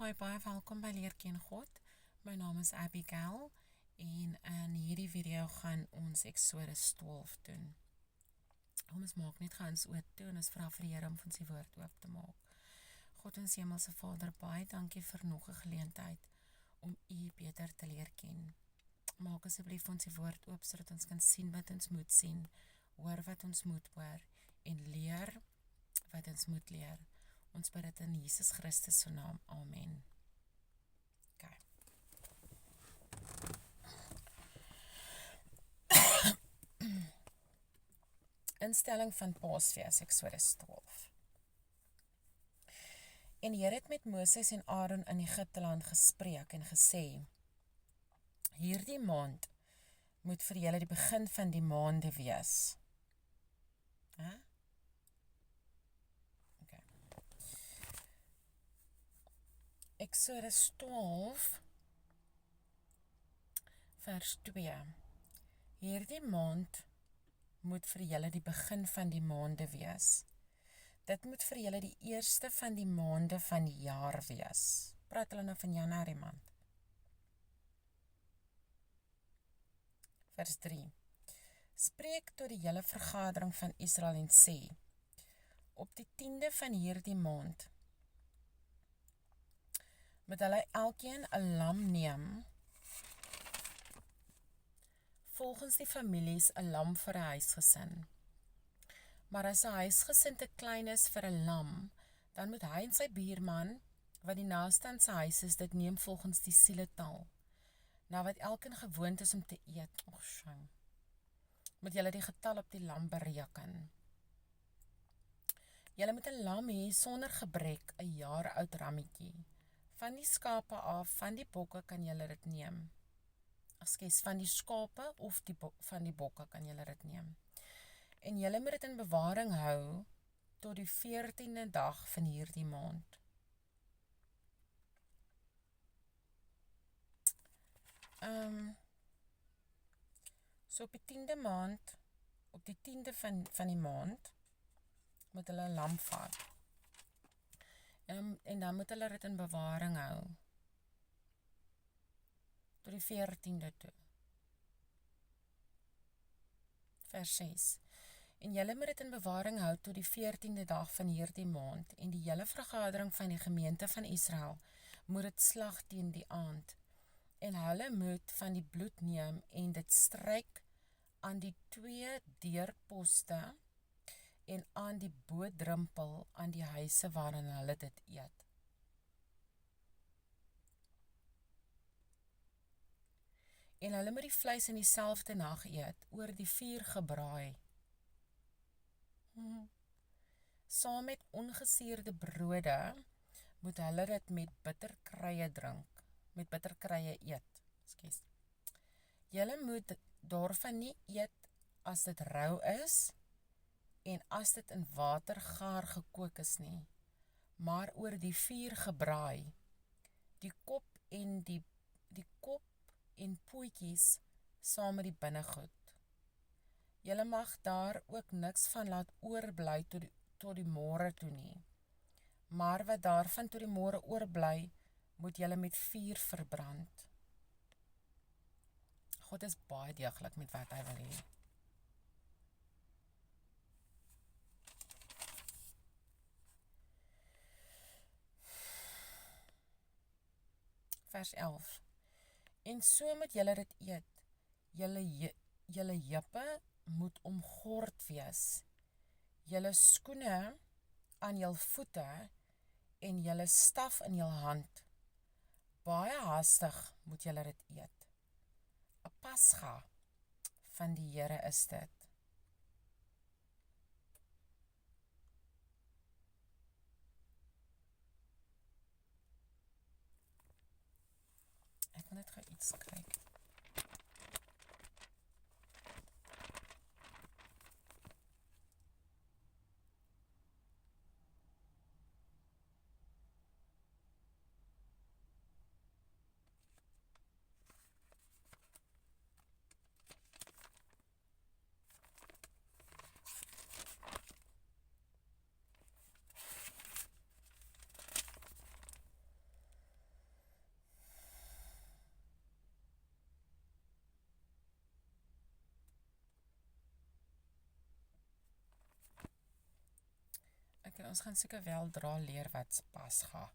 Hi, baie welkom by Leer Ken God. My naam is Abigail en in hierdie video gaan ons Exodus 12 doen. Ons maak net gou ons oë toe en ons vra vir die Here om ons die woord oop te maak. God ons Hemelse Vader, baie dankie vir nog 'n geleentheid om U beter te leer ken. Maak asseblief ons die woord oop sodat ons kan sien wat ons moet sien, hoor wat ons moet hoor en leer wat ons moet leer. Ons bid dit in Jesus Christus se naam. Amen. Okay. Instelling van Paasfees, Exodus 12. En die Here het met Moses en Aaron in Egipte land gespreek en gesê: Hierdie maand moet vir julle die begin van die maande wees. Okay. Exodus 12 vers 2. Hierdie maand moet vir julle die begin van die maande wees. Dit moet vir julle die eerste van die maande van die jaar wees. Praat hulle nou van Januarie maand. Vers 3. Spreek tot die hele vergadering van Israel en sê: Op die 10de van hierdie maand moet hulle elkeen 'n lam neem, volgens die families 'n lam vir 'n huisgesin. Maar as 'n huisgesin te klein is vir 'n lam, dan moet hy en sy buurman, wat die naaste aan sy huis is, dit neem volgens die sieletal, na wat elkeen gewoond is om te eet. Moet julle die getal op die lam bereken. Julle moet 'n lam hê sonder gebrek, 'n jaar oud rammetjie. Van die skape af, van die bokke kan julle dit neem. Van die skape of van die bokke kan julle dit neem. En julle moet dit in bewaring hou tot die 14de dag van hierdie maand. So op die 10de maand, op die 10de van die maand, moet hulle 'n lam vat. En dan moet hulle dit in bewaring hou tot die 14de toe. Vers 6. En julle moet dit in bewaring hou tot die 14de dag van hierdie maand, en die hele vergadering van die gemeente van Israel moet dit slag teen die aand. En hulle moet van die bloed neem en dit stryk aan die 2 deurposte en aan die bodrempel aan die huise waarin hulle dit eet. En hulle moet die vleis in dieselfde nag eet, oor die vuur gebraai. Saam met ongesuurde brode moet hulle dit met bitterkrye drink, met bitterkrye eet. Julle moet daarvan nie eet as dit rou is en as dit in water gaar gekook is nie, maar oor die vuur gebraai, die kop en pootjies saam met die binnegoed. Julle mag daar ook niks van laat oorbly tot die môre toe nie, maar wat daarvan tot die môre oorbly, moet julle met vuur verbrand. God is baie deeglik met wat hy wil hê. Vers 11. En so moet julle dit eet. Julle heupe moet omgord wees. Julle skoene aan jul voete en julle staf in jul hand. Baie haastig moet julle dit eet. 'n Pasga van die Here is dit. Ek wil net gou iets kyk. Okay, ons gaan seker weldra leer wat Pasga.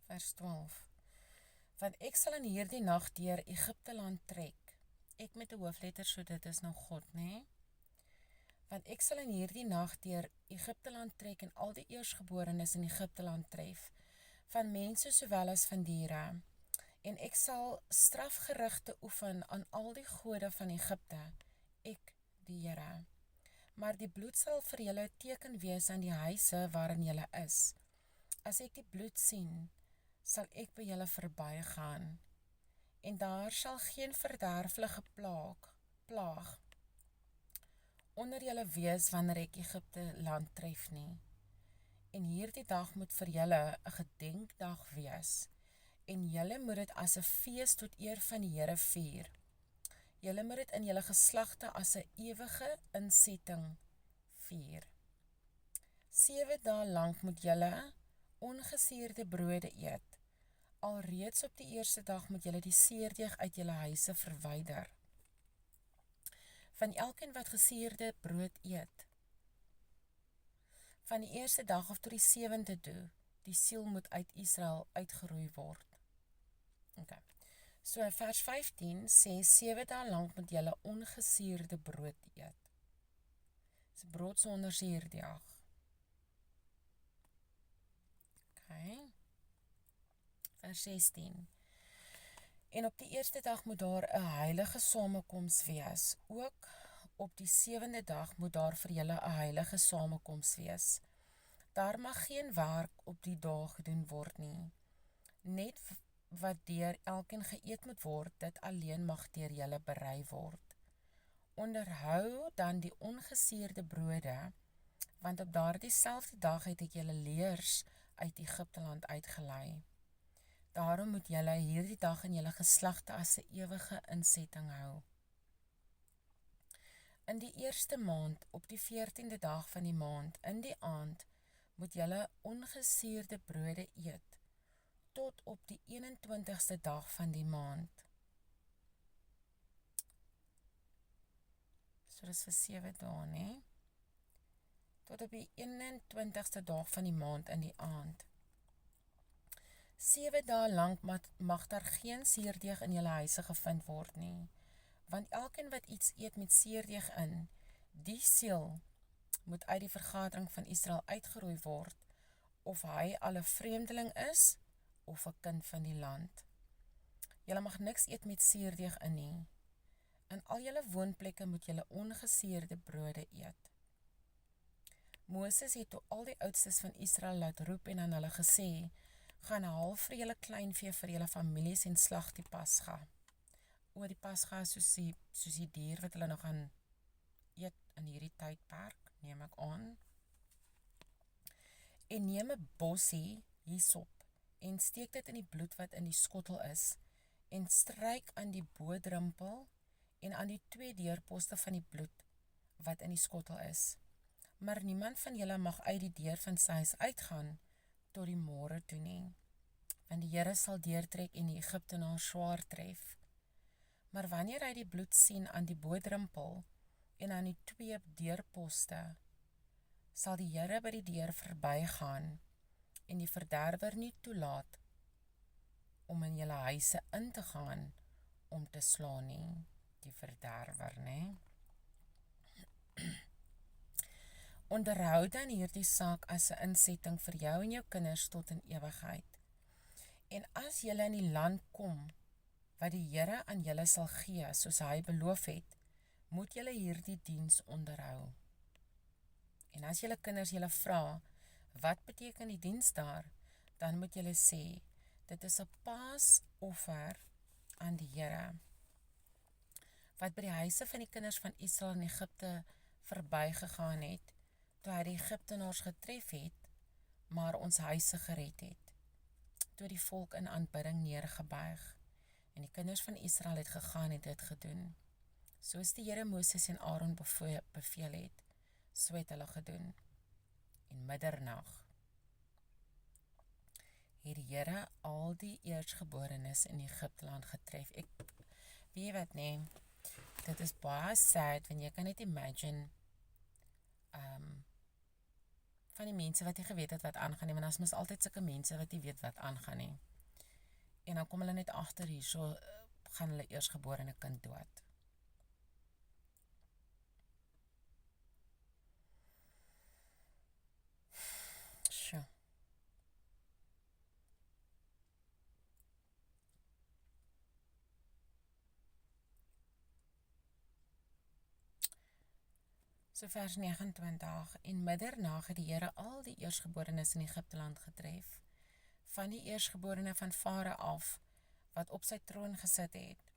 Vers 12. Want ek sal in hierdie nag deur Egipte land trek. Ek met 'n hoofletter, so dit is nou God, nê? Want ek sal in hierdie nag deur Egipte land trek en al die eersgeborenes in Egipte land tref, van mense sowel as van diere. En ek sal strafgerigte oefen aan al die gode van Egipte, ek die Here. Maar die bloed sal vir julle 'n teken wees aan die huise waarin julle is. As ek die bloed sien, sal ek by julle verbygaan, en daar sal geen verderflike plaag onder julle wees wanneer ek Egipte land tref nie. En hierdie dag moet vir julle 'n gedenkdag wees, en julle moet dit as 'n fees tot eer van die Here vier. Julle moet dit in julle geslagte as 'n ewige insetting vier. 7 dae lank moet julle ongesuurde brode eet. Alreeds op die eerste dag moet julle die seerdeeg uit julle huise verwyder. Van elkeen wat gesuurde brood eet, van die eerste dag af tot die 7de toe, die siel moet uit Israel uitgeroei word. Okay. So vers 15 sê 7 dae lank moet julle ongesuurde brood eet. Dis brood sonder suurdeeg. Okay. Vers 16. En op die eerste dag moet daar 'n heilige samekoms wees. Ook op die 7de dag moet daar vir julle 'n heilige samekoms wees. Daar mag geen werk op die dag gedoen word nie. Net wat deur elkeen geëet moet word, dit alleen mag deur julle berei word. Onderhou dan die ongesuurde brode, want op daardie selfde dag het ek julle leers uit Egipte land uitgelei. Daarom moet julle hierdie dag in julle geslagte as 'n ewige insetting hou. In die eerste maand, op die 14de dag van die maand, in die aand, moet julle ongesuurde brode eet, tot op die 21ste dag van die maand. So dis vir 7 dae, né? Tot op die 21ste dag van die maand in die aand. 7 dae lank mag daar geen suurdeeg in julle huise gevind word nie, want elkeen wat iets eet met suurdeeg in, die siel moet uit die vergadering van Israel uitgeroei word, of hy al 'n vreemdeling is, of 'n kind van die land. Julle mag niks eet met suurdeeg in nie. In al julle woonplekke moet julle ongesuurde brode eet. Moses het toe al die oudstes van Israel laat roep en aan hulle gesê, gaan haal vir julle kleinvee vir julle families en slag die Pasga. Die Pasga is soos die dier wat hulle nog gaan eet in hierdie tydperk, neem ek aan. En neem 'n bossie hyssop en steek dit in die bloed wat in die skottel is, en stryk aan die bodrempel en aan die 2 deurposte van die bloed wat in die skottel is. Maar niemand van julle mag uit die deur van sy huis uitgaan tot die môre toe nie, want die Here sal deurtrek en die Egiptenaar swaar tref. Maar wanneer hy die bloed sien aan die bodrempel en aan die 2 deurposte, sal die Here by die deur verbygaan en die verderwer nie toelaat om in julle huise in te gaan om te slaan nie. Die verderwer, né? Onderhou dan hierdie saak as 'n insetting vir jou en jou kinders tot in ewigheid. En as julle in die land kom, wat die Here aan julle sal gee, soos hy beloof het, moet julle hierdie diens onderhou. En as julle kinders julle vra, wat beteken die diens daar, dan moet julle sê, dit is 'n paasoffer aan die Here, wat by die huise van die kinders van Israel in Egipte verbygegaan het, toe hy die Egiptenaars getref het, maar ons huise gered het, toe die volk in aanbidding neergebuig, en die kinders van Israel het gegaan en dit gedoen, soos die Here Moses en Aaron beveel het, so het hulle gedoen. En middernag het die Here al die eersgeborenes in Egipte land getref. Weet wat, nee, dit is baie sad, want jy kan net imagine, van die mense wat nie geweet het wat aangaan nie, want as mens altyd sulke mense wat nie weet wat aangaan nie. En dan kom hulle net agter hier, so gaan hulle eersgeborene kind dood. Sjoe. So vers 29, en middernag het die Here al die eersgeborenes in Egipteland getref, van die eersgeborene van Farao af, wat op sy troon gesit het,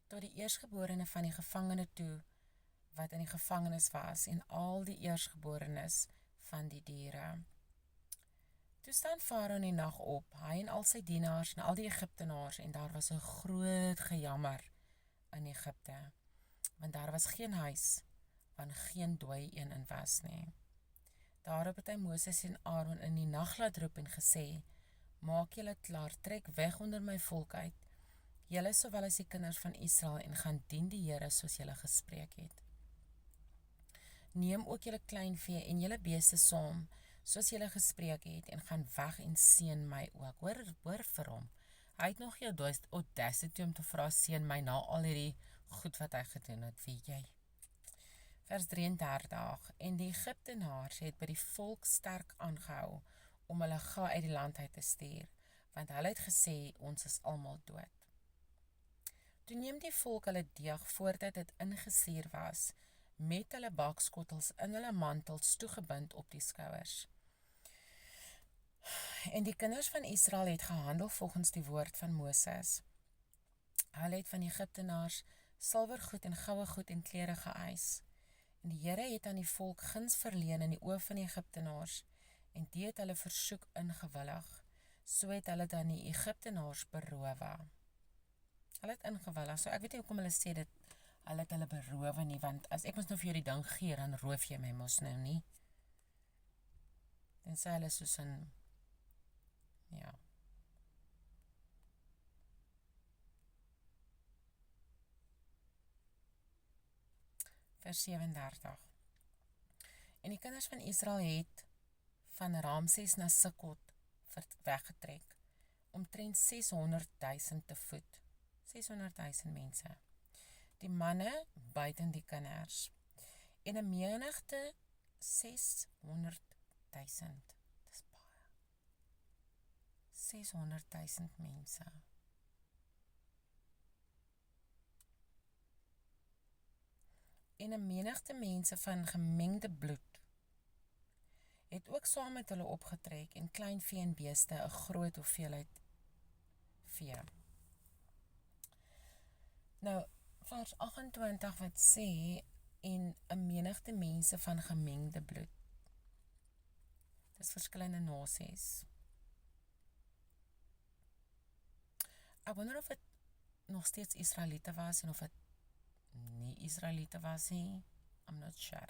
tot die eersgeborene van die gevangene toe, wat in die gevangenis was, en al die eersgeborenes van die diere. Toe staan Farao in die nag op, hy en al sy dienaars en al die Egiptenaars, en daar was 'n groot gejammer in Egipte, want daar was geen huis, want geen dooie een in was nie. Daarop het hy Moses en Aaron in die nag laat roep en gesê, maak julle klaar, trek weg onder my volk uit, julle sowel as die kinders van Israel, en gaan dien die Here soos julle gespreek het. Neem ook julle kleinvee en julle beeste saam, soos julle gespreek het, en gaan weg en seën my ook. Hoor vir hom. Hy het nog jou audacity om te vra, seën my, na al hierdie goed wat hy gedoen het, weet jy. Vers 33, en die Egiptenaars het by die volk sterk aangehou, om hulle gauw uit die land uit te stuur, want hulle het gesê, ons is almal dood. Toe neem die volk hulle deeg, voordat dit ingesuur was, met hulle bakskottels in hulle mantels toegebind op die skouers. En die kinders van Israel het gehandel volgens die woord van Moses. Hulle het van die Egiptenaars silwergoed en goue goed en klere geëis. En die Here het aan die volk guns verleen in die oë van die Egiptenaars, en die het hulle versoek ingewillig, so het hulle dan die Egiptenaars berowe. Hulle het ingewillig, so ek weet nie hoekom hulle sê dit, hulle het hulle berowe nie, want as ek mos nou vir jou die ding gee, dan roof jy my mos nou nie. En sê hulle soos in, ja. Vers 37. En die kinders van Israel het van Ramses na Sukkot weggetrek, omtrent 600,000 te voet. 600,000 mense. Die manne buiten die kinders. En 'n menigte 600,000. Dis baie. 600,000 mense. En 'n menigte mense van gemengde bloed het ook saam met hulle opgetrek, en klein vee en beeste, 'n groot hoeveelheid vee. Nou, vers 28 wat sê, en 'n menigte mense van gemengde bloed. Dis verskillende nasies. Ek wonder of het nog steeds Israeliete was, en of het nie Israeliete was nie. I'm not sure.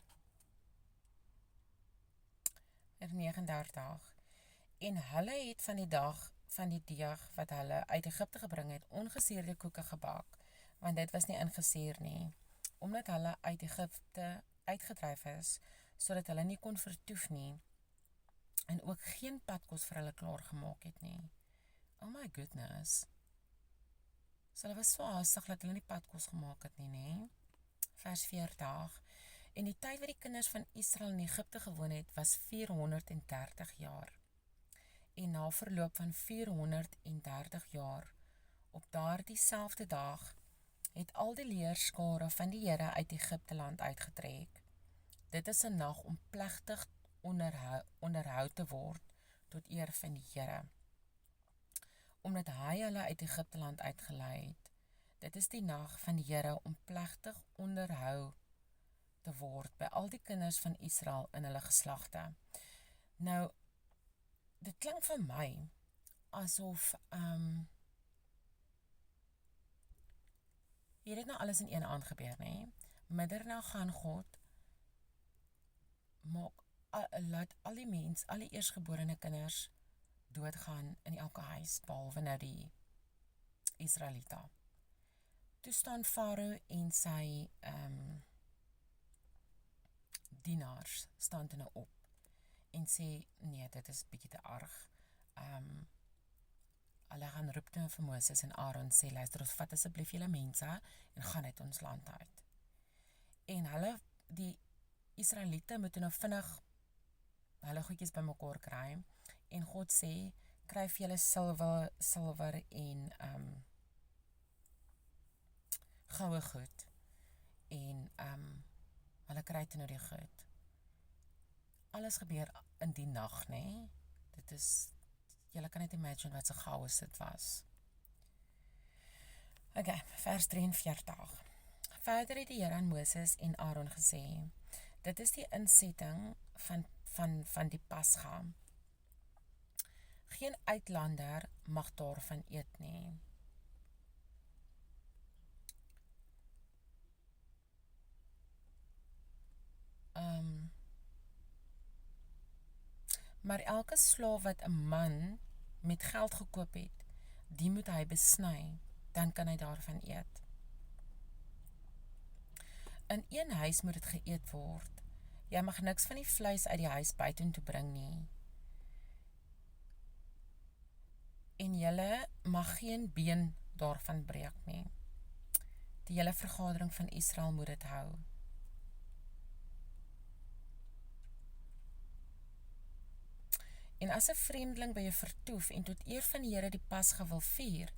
Vers 39. En hulle het van die dag van die deeg wat hulle uit Egipte gebring het, ongesuurde koeke gebak, want dit was nie ingesuur nie, omdat hulle uit Egipte uitgedryf is, sodat hulle nie kon vertoef nie, en ook geen padkos vir hulle klaar gemaak het nie. Oh my goodness. So hulle was so haastig dat hulle nie padkos gemaak het nie, nee. Vers 40. En die tyd wat die kinders van Israel in Egipte gewoon het, was 430 jaar. En na verloop van 430 jaar, op daardie selfde dag, het al die leerskare van die Here uit Egipteland uitgetrek. Dit is 'n nag om plegtig onderhou te word tot eer van die Here, omdat hy hulle uit Egipteland uitgelei het. Dit is die nag van die Here om plegtig onderhou te word by al die kinders van Israel in hulle geslagte. Nou, dit klink vir my asof hier het nou alles in een aand gebeur, nee. Middernag gaan God laat al die eersgeborene kinders doodgaan in elke huis, behalwe nou die Israelita. Toe staan Farao en sy dienaars staan toe nou op en sê, nee, dit is bietjie te erg. Hulle gaan roep toe vir Moses en Aaron sê, luister, ons vat asseblief julle mense en gaan uit ons land uit. En hulle, die Israeliete moet nou vinnig hulle goedjies bymekaar kry en God sê, kry vir julle silwer en goue goed en hulle kry toe nou die goed. Alles gebeur in die nag, né? Dit is, julle kan net imagine wat so chaos dit was. Okay, vers 43. Verder het die Here aan Moses en Aaron gesê, dit is die insetting van die Pasga. Geen uitlander mag daarvan eet nie. Maar elke slaaf wat 'n man met geld gekoop het, die moet hy besny, dan kan hy daarvan eet. In een huis moet dit geëet word. Jy mag niks van die vleis uit die huis buitentoe bring nie. En julle mag geen been daarvan breek nie. Die hele vergadering van Israel moet dit hou. En as 'n vreemdeling by jou vertoef en tot eer van die Here die Pasga wil vier,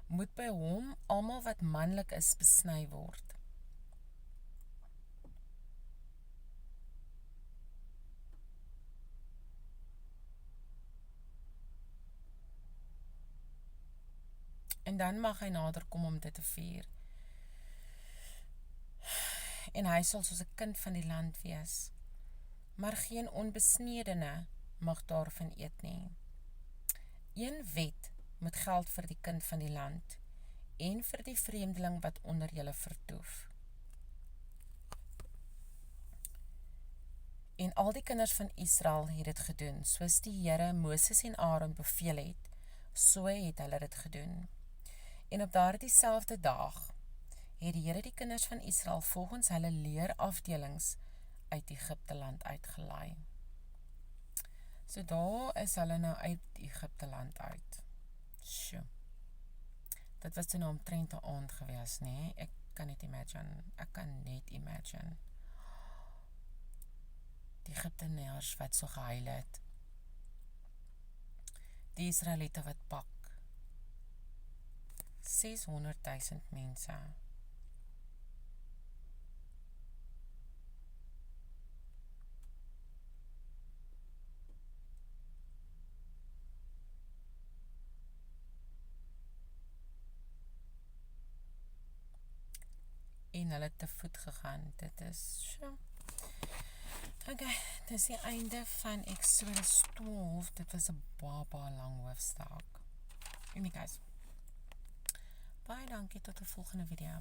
moet by hom almal wat manlik is besny word. En dan mag hy nader kom om dit te vier. En hy sal soos 'n kind van die land wees. Maar geen onbesnedene mag daarvan eet nie. Een wet moet geld vir die kind van die land en vir die vreemdeling wat onder julle vertoef. En al die kinders van Israel het dit gedoen, soos die Here Moses en Aaron beveel het, so het hulle dit gedoen. En op daardie selfde dag het die Here die kinders van Israel volgens hulle leerafdelings uit Egipte land uitgelei. So daar is hulle nou uit Egipte land uit. Sjoe. Dit was toe nou omtrent 'n aand gewees, nee? Ek kan net imagine. Die Egiptenaars wat so gehuil het. Die Israeliete wat pak. 600,000 mense. En hulle te voet gegaan. Dit is, sjoe. Okay, dit is die einde van Exodus 12. Dit was 'n baie lang hoofstuk. En guys, baie dankie tot 'n volgende video.